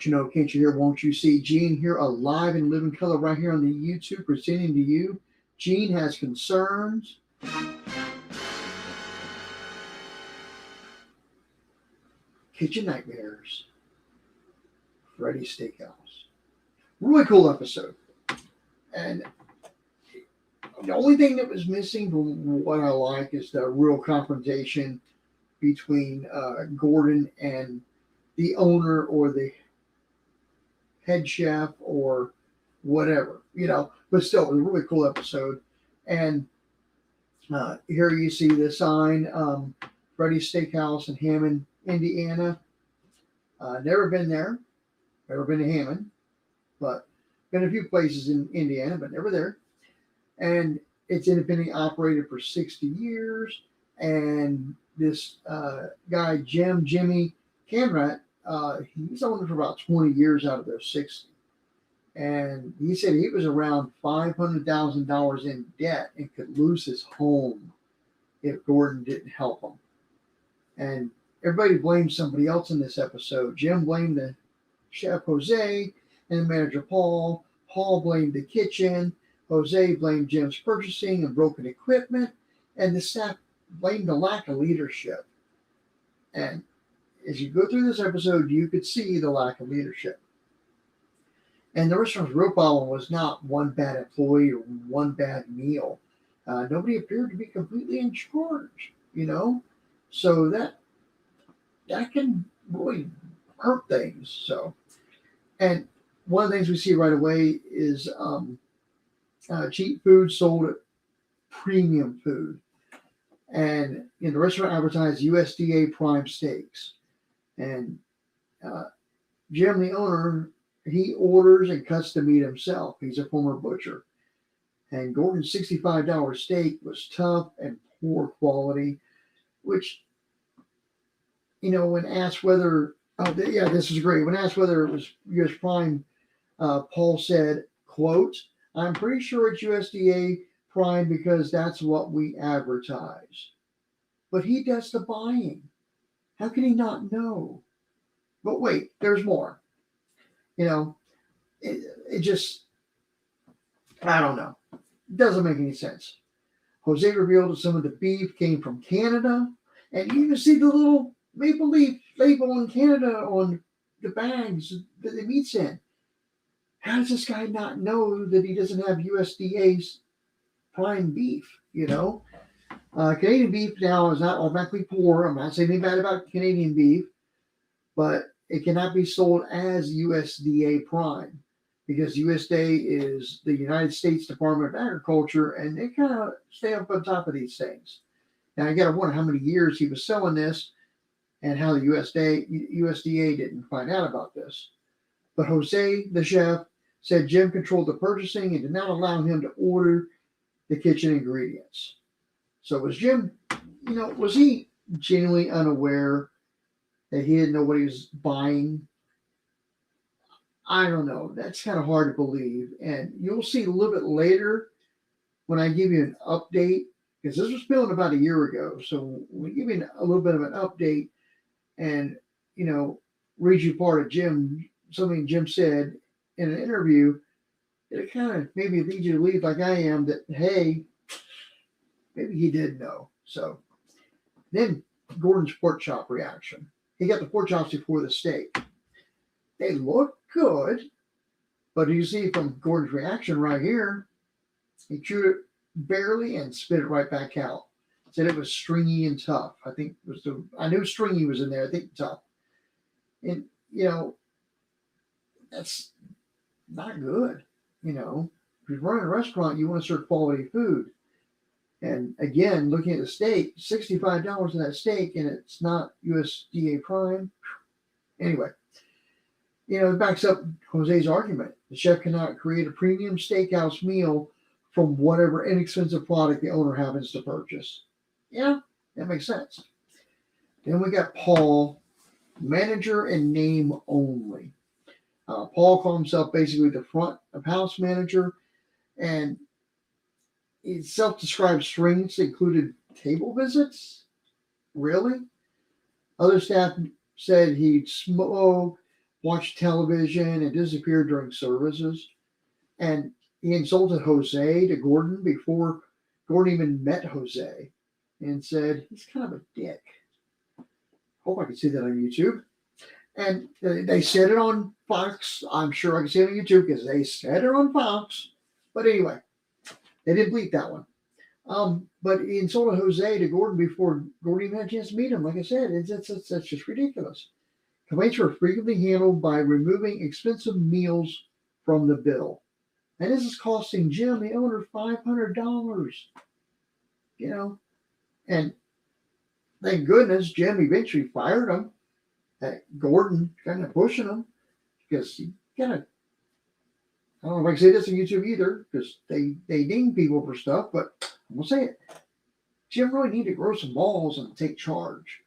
Don't you know, can't you hear, won't you see? Gene here alive and living color right here on the YouTube presenting to you. Gene has concerns. Kitchen Nightmares. Freddy Steakhouse. Really cool episode. And the only thing that was missing from what I like is the real confrontation between Gordon and the owner or the head chef or whatever, But still, it was a really cool episode. And here you see the sign, Freddy's Steakhouse in Hammond, Indiana. Never been there. Never been to Hammond, but been a few places in Indiana, but never there. And it's independently operated for 60 years. And this guy, Jimmy Camrat, he's owned it for about 20 years out of those 60. And he said he was around $500,000 in debt and could lose his home if Gordon didn't help him. And everybody blamed somebody else in this episode. Jim blamed the chef Jose and the manager Paul. Paul blamed the kitchen. Jose blamed Jim's purchasing and broken equipment. And the staff blamed the lack of leadership. And as you go through this episode, you could see the lack of leadership. And the restaurant's real problem was not one bad employee or one bad meal. Nobody appeared to be completely in charge, So that can really hurt things. So, and one of the things we see right away is cheap food sold at premium food. And the restaurant advertised USDA prime steaks. And Jim, the owner, he orders and cuts the meat himself. He's a former butcher. And Gordon's $65 steak was tough and poor quality, which, when asked whether, this is great. When asked whether it was US Prime, Paul said, quote, "I'm pretty sure it's USDA Prime because that's what we advertise." But he does the buying. How can he not know? But wait, there's more. It just, I don't know. It doesn't make any sense. Jose revealed that some of the beef came from Canada. And you can see the little maple leaf label in Canada on the bags that the meat's in. How does this guy not know that he doesn't have USDA's prime beef, Canadian beef now is not automatically poor. I'm not saying anything bad about Canadian beef, but it cannot be sold as USDA prime because USDA is the United States Department of Agriculture, and they kind of stay up on top of these things. Now, you got to wonder how many years he was selling this and how the USDA didn't find out about this. But Jose, the chef, said Jim controlled the purchasing and did not allow him to order the kitchen ingredients. So was Jim, was he genuinely unaware that he didn't know what he was buying? I don't know. That's kind of hard to believe. And you'll see a little bit later when I give you an update, because this was filmed about a year ago. So we give you a little bit of an update and, read you part of something Jim said in an interview. It kind of maybe leads you to believe, like I am, that, hey, maybe he did know. So then Gordon's pork chop reaction. He got the pork chops before the steak. They look good, but you see from Gordon's reaction right here, he chewed it barely and spit it right back out. Said it was stringy and tough. I knew stringy was in there. I think tough. And, that's not good. If you're running a restaurant, you want to serve quality food. And again, looking at the steak, $65 in that steak, and it's not USDA prime. Anyway, it backs up Jose's argument. The chef cannot create a premium steakhouse meal from whatever inexpensive product the owner happens to purchase. Yeah, that makes sense. Then we got Paul, manager in name only. Paul called himself basically the front of house manager, and his self-described strengths included table visits. Really? Other staff said he'd smoke, watched television and disappeared during services. And he insulted Jose to Gordon before Gordon even met Jose and said, he's kind of a dick. Hope I can see that on YouTube. And they said it on Fox. I'm sure I can see it on YouTube because they said it on Fox. But anyway, they didn't bleep that one. But he insulted Jose to Gordon before Gordon even had a chance to meet him. Like I said, that's just ridiculous. Complaints were frequently handled by removing expensive meals from the bill. And this is costing Jim, the owner, $500. And thank goodness Jim eventually fired him. Gordon kind of pushing him because he kind of, I don't know if I can say this on YouTube either because they ding people for stuff, but I'm going to say it. Jim really needed to grow some balls and take charge.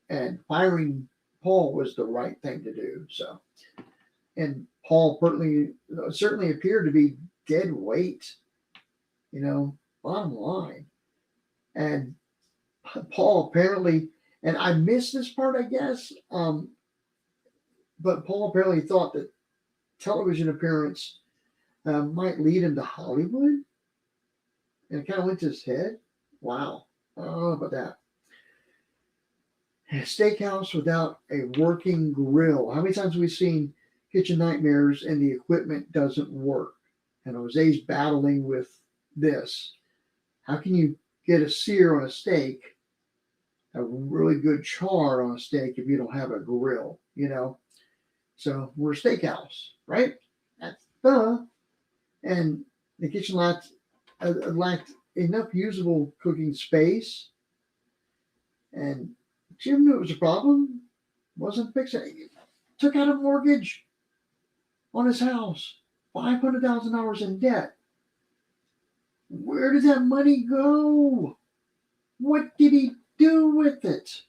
And firing Paul was the right thing to do. So, and Paul certainly appeared to be dead weight, bottom line. And Paul apparently, and I missed this part, I guess, but Paul apparently thought that television appearance might lead him to Hollywood. And it kind of went to his head. Wow. I don't know about that. A steakhouse without a working grill. How many times have we seen kitchen nightmares and the equipment doesn't work? And Jose's battling with this. How can you get a sear on a steak, a really good char on a steak if you don't have a grill, So we're a steakhouse, right? That's duh. And the kitchen lacked enough usable cooking space. And Jim knew it was a problem. Wasn't fixing it. Took out a mortgage on his house. $500,000 in debt. Where did that money go? What did he do with it?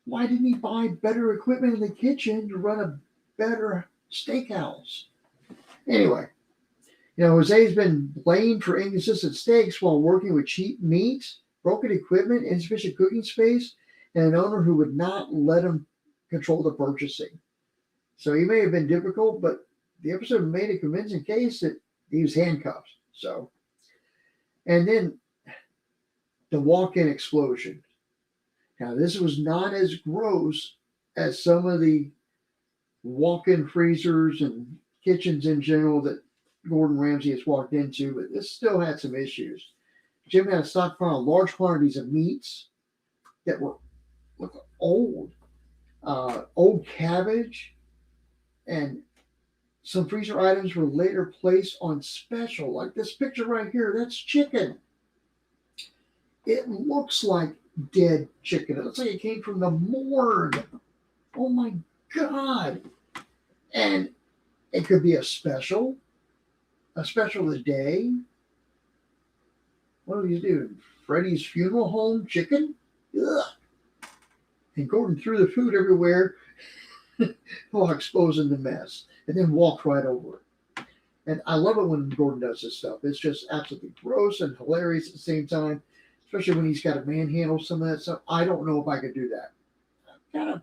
Why didn't he buy better equipment in the kitchen to run a better steakhouse? Anyway, Jose's been blamed for inconsistent steaks while working with cheap meat, broken equipment, insufficient cooking space, and an owner who would not let him control the purchasing. So he may have been difficult, but the episode made a convincing case that he was handcuffed. So, and then the walk-in explosion. Now, this was not as gross as some of the walk-in freezers and kitchens in general that Gordon Ramsay has walked into, but this still had some issues. Jim had a stockpile of large quantities of meats that were old cabbage, and some freezer items were later placed on special. Like this picture right here, that's chicken. It looks like dead chicken. It looks like it came from the morgue. Oh my God. And it could be a special of the day. What do you do? Freddy's funeral home chicken? Ugh. And Gordon threw the food everywhere while exposing the mess, and then walked right over it. And I love it when Gordon does this stuff. It's just absolutely gross and hilarious at the same time, especially when he's got to manhandle some of that stuff. I don't know if I could do that. I've got a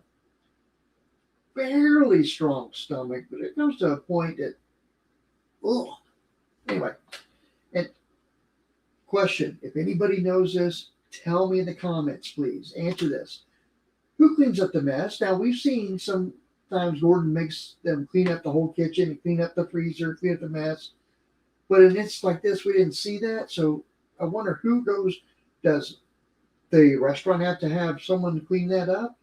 barely strong stomach, but it comes to a point that, ugh. Anyway, and question, if anybody knows this, tell me in the comments, please. Answer this. Who cleans up the mess? Now, we've seen sometimes Gordon makes them clean up the whole kitchen and clean up the freezer, clean up the mess. But in instances like this, we didn't see that. So I wonder who goes, does the restaurant have to have someone to clean that up?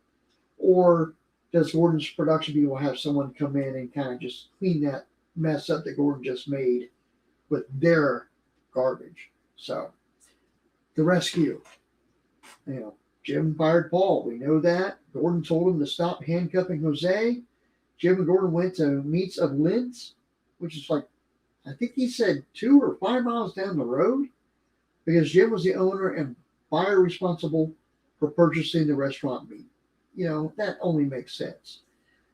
Or does Gordon's production people have someone come in and kind of just clean that mess up that Gordon just made with their garbage? So the rescue, Jim fired Paul. We know that. Gordon told him to stop handcuffing Jose. Jim and Gordon went to Meats of Linz, which is like, I think he said 2 or 5 miles down the road, because Jim was the owner and buyer responsible for purchasing the restaurant meat. That only makes sense.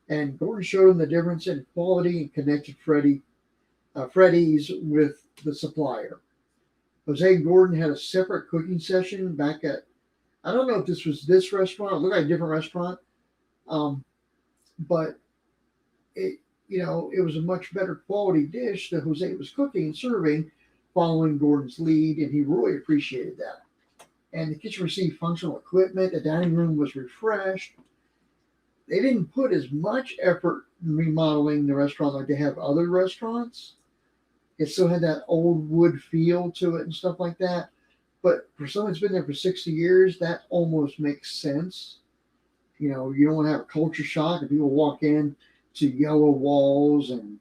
And Gordon showed him the difference in quality and connected Freddy's with the supplier. Jose and Gordon had a separate cooking session back at, I don't know if this was this restaurant. It looked like a different restaurant. But it was a much better quality dish that Jose was cooking and serving, following Gordon's lead, and he really appreciated that. And the kitchen received functional equipment. The dining room was refreshed. They didn't put as much effort in remodeling the restaurant like they have other restaurants. It still had that old wood feel to it and stuff like that. But for someone that's been there for 60 years, that almost makes sense. You don't want to have a culture shock if people walk in to yellow walls and,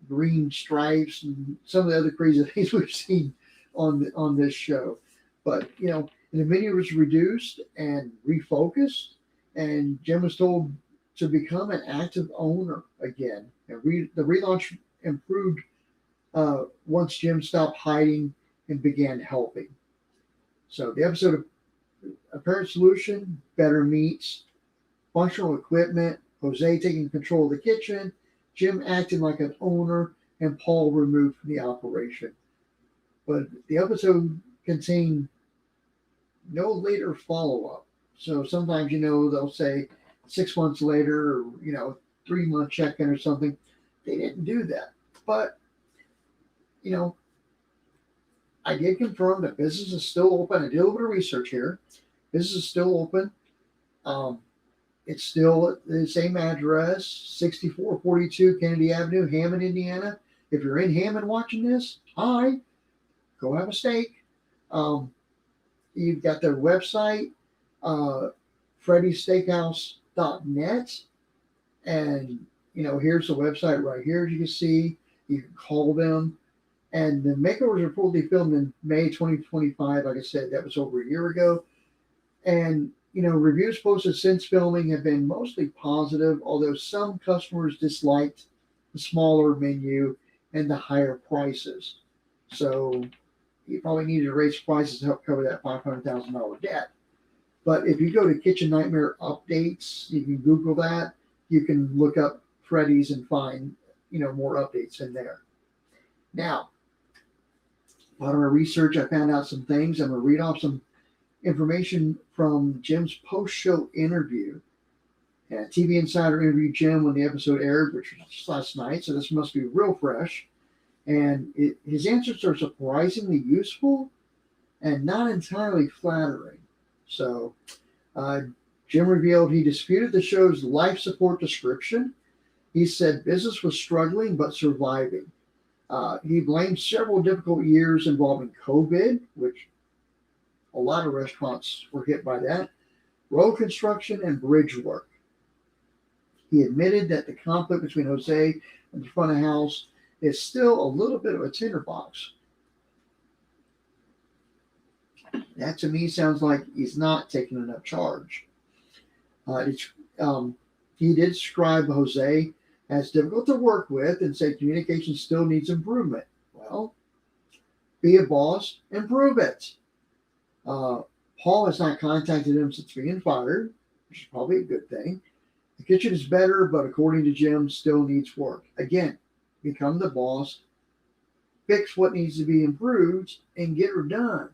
green stripes and some of the other crazy things we've seen on this show. But, the menu was reduced and refocused, and Jim was told to become an active owner again. And the relaunch improved once Jim stopped hiding and began helping. So the episode of Apparent Solution, better meats, functional equipment, Jose taking control of the kitchen, Jim acting like an owner, and Paul removed from the operation. But the episode contained no later follow-up. So sometimes, they'll say 6 months later or, 3-month check-in or something. They didn't do that. But, I did confirm that business is still open. I did a little bit of research here. Business is still open. It's still at the same address, 6442 Kennedy Avenue, Hammond, Indiana. If you're in Hammond watching this, hi, go have a steak. You've got their website, freddysteakhouse.net. And, here's the website right here, as you can see. You can call them. And the makeovers were reportedly filmed in May 2025. Like I said, that was over a year ago. And, reviews posted since filming have been mostly positive, although some customers disliked the smaller menu and the higher prices. So you probably needed to raise prices to help cover that $500,000 debt. But if you go to Kitchen Nightmare updates, you can Google that. You can look up Freddy's and find, more updates in there. Now, a lot of my research, I found out some things. I'm going to read off some information from Jim's post-show interview. And TV Insider interviewed Jim when the episode aired, which was just last night, so this must be real fresh. And his answers are surprisingly useful and not entirely flattering. So Jim revealed he disputed the show's life support description. He said business was struggling but surviving. He blamed several difficult years involving COVID, which a lot of restaurants were hit by that, road construction, and bridge work. He admitted that the conflict between Jose and the front of house is still a little bit of a tinderbox. That to me sounds like he's not taking enough charge. He did describe Jose as difficult to work with and said communication still needs improvement. Well, be a boss, improve it. Paul has not contacted him since being fired, which is probably a good thing. The kitchen is better, but according to Jim, still needs work. Again, become the boss, fix what needs to be improved, and get her done.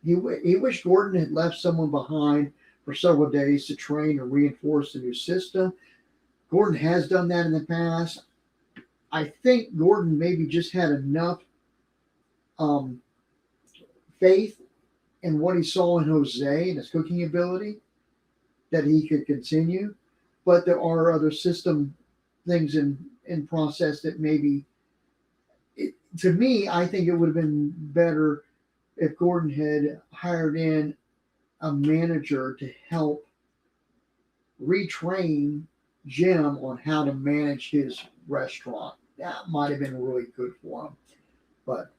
He wished Gordon had left someone behind for several days to train and reinforce the new system. Gordon has done that in the past. I think Gordon maybe just had enough faith in what he saw in Jose and his cooking ability that he could continue. But there are other system things in process that maybe, to me, I think it would have been better if Gordon had hired in a manager to help retrain Jim on how to manage his restaurant. That might have been really good for him. But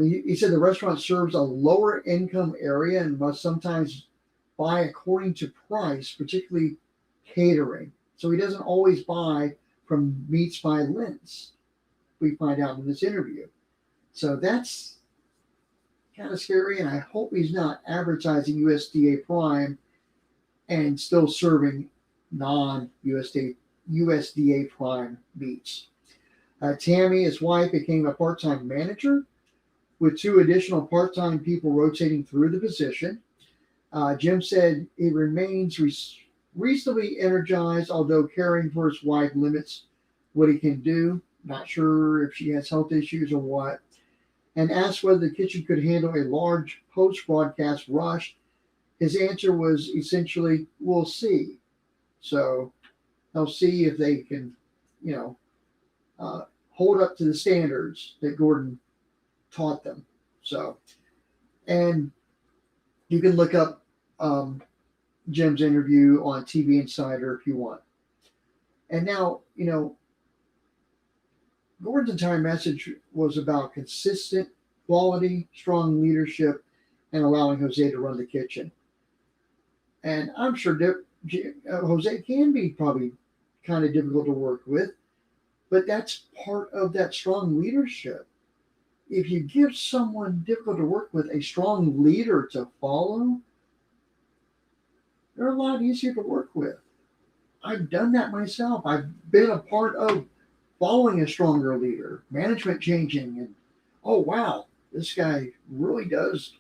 he said the restaurant serves a lower income area and must sometimes buy according to price, particularly catering. So he doesn't always buy from Meats by Linz, we find out in this interview. So that's kind of scary, and I hope he's not advertising USDA Prime and still serving non-USDA Prime meats. Tammy, his wife, became a part-time manager with 2 additional part-time people rotating through the position. Jim said it remains reasonably energized, although caring for his wife limits what he can do. Not sure if she has health issues or what. And asked whether the kitchen could handle a large post broadcast rush. His answer was essentially, we'll see. So they'll see if they can, you know, hold up to the standards that Gordon taught them. So, and you can look up Jim's interview on TV Insider if you want. And now, Gordon's entire message was about consistent quality, strong leadership, and allowing Jose to run the kitchen. And I'm sure Jose can be probably kind of difficult to work with, but that's part of that strong leadership. If you give someone difficult to work with a strong leader to follow, they're a lot easier to work with. I've done that myself. I've been a part of following a stronger leader, management changing, and oh wow, this guy really does,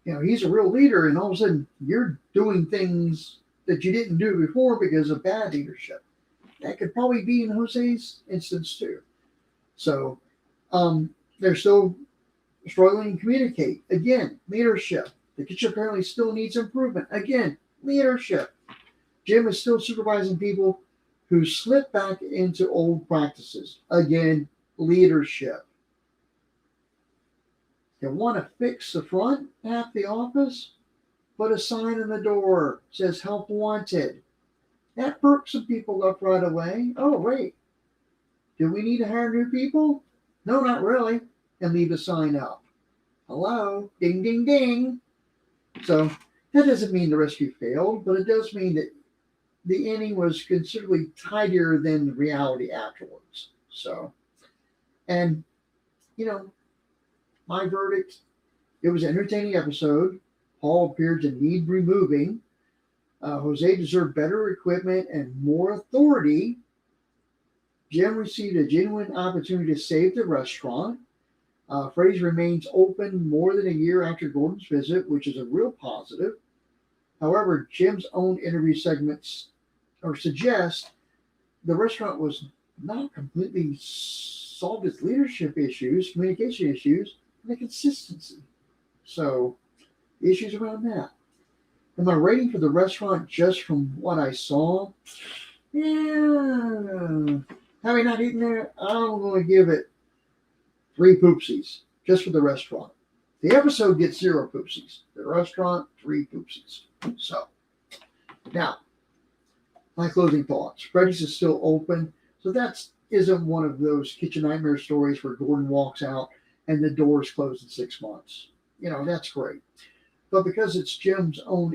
he's a real leader, and all of a sudden you're doing things that you didn't do before because of bad leadership. That could probably be in Jose's instance too. So they're still struggling to communicate. Again, leadership. The kitchen apparently still needs improvement. Again, leadership. Jim is still supervising people who slip back into old practices. Again, leadership. You want to fix the front half of the office? Put a sign on the door, says help wanted. That perks some people up right away. Oh, wait. Do we need to hire new people? No, not really. And leave a sign up. Hello? Ding, ding, ding. So that doesn't mean the rescue failed, but it does mean that the ending was considerably tidier than the reality afterwards. So, and, my verdict, it was an entertaining episode. Paul appeared to need removing. Jose deserved better equipment and more authority. Jim received a genuine opportunity to save the restaurant. Freddy's remains open more than a year after Gordon's visit, which is a real positive. However, Jim's own interview segments suggest the restaurant was not completely solved its leadership issues, communication issues, and the consistency. So, issues around that. And my rating for the restaurant, just from what I saw, having not eaten there, I'm going to give it 3 poopsies, just for the restaurant. The episode gets 0 poopsies. The restaurant, 3 poopsies. So, now, my closing thoughts. Freddy's is still open, so that isn't one of those kitchen nightmare stories where Gordon walks out and the doors close in 6 months. That's great. But because it's Jim's own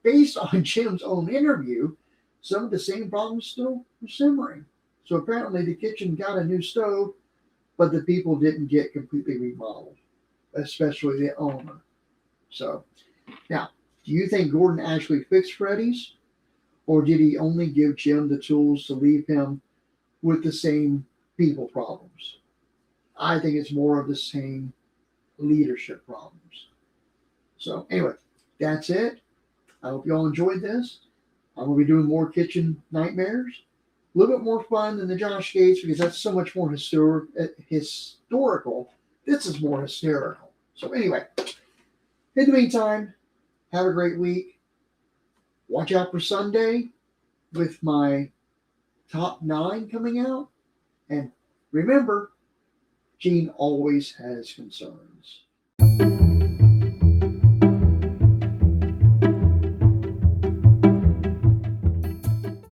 based on Jim's own interview, some of the same problems still are simmering. So apparently the kitchen got a new stove, but the people didn't get completely remodeled, especially the owner. So now, do you think Gordon actually fixed Freddy's? Or did he only give Jim the tools to leave him with the same people problems? I think it's more of the same leadership problems. So anyway, that's it. I hope you all enjoyed this. I'm going to be doing more kitchen nightmares. A little bit more fun than the Josh Gates because that's so much more historical. This is more hysterical. So anyway, in the meantime, have a great week. Watch out for Sunday with my top 9 coming out. And remember, Gene always has concerns.